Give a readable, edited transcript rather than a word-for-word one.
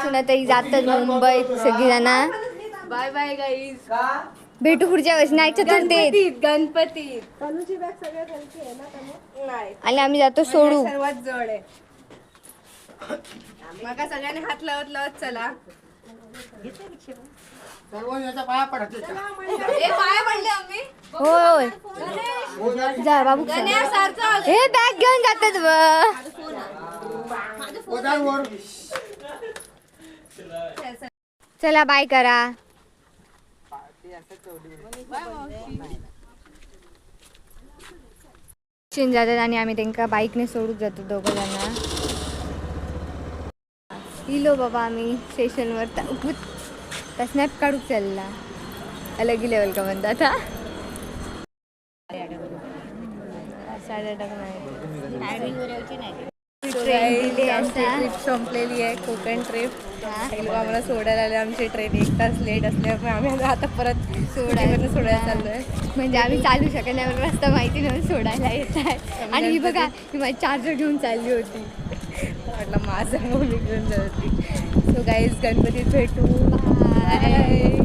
सुनाताई जातात मुंबईत सगळीजण. Bye bye guys. भेटू पुढच्या वर्षी नाही चतुर्थीत गणपतीत. आणि आम्ही जातो सोडू. सर्वात जवळ आहे. मग सगळ्यांनी हात लावत लावत चला. पाया पडत पाया पडले आम्ही. होय जा बाबू. हे बॅग घेऊन जातात चला बाय करा. जातात आणि आम्ही त्यांना बाईकने सोडून जातो दोघं जण. इलो बाबा आम्ही स्टेशनवर स्नॅप काढूक चालला. अलग लेवल का म्हणतात हा. 8:30 ट्रिप संपलेली आहे. कोकण ट्रिप आम्हाला सोडायला आले. आमची ट्रेन 1 तास लेट असल्यामुळे आम्ही आता परत सोडायला चाललोय. म्हणजे आम्ही चालू शकत नाही, रस्ता माहिती नाही सोडायला येत आहे. आणि ही बघा ही माझी चार्जर घेऊन चालली होती. म्हटलं माझं मम्मी घेऊन जात होती. सो गाईज गणपतीत भेटू. बाय.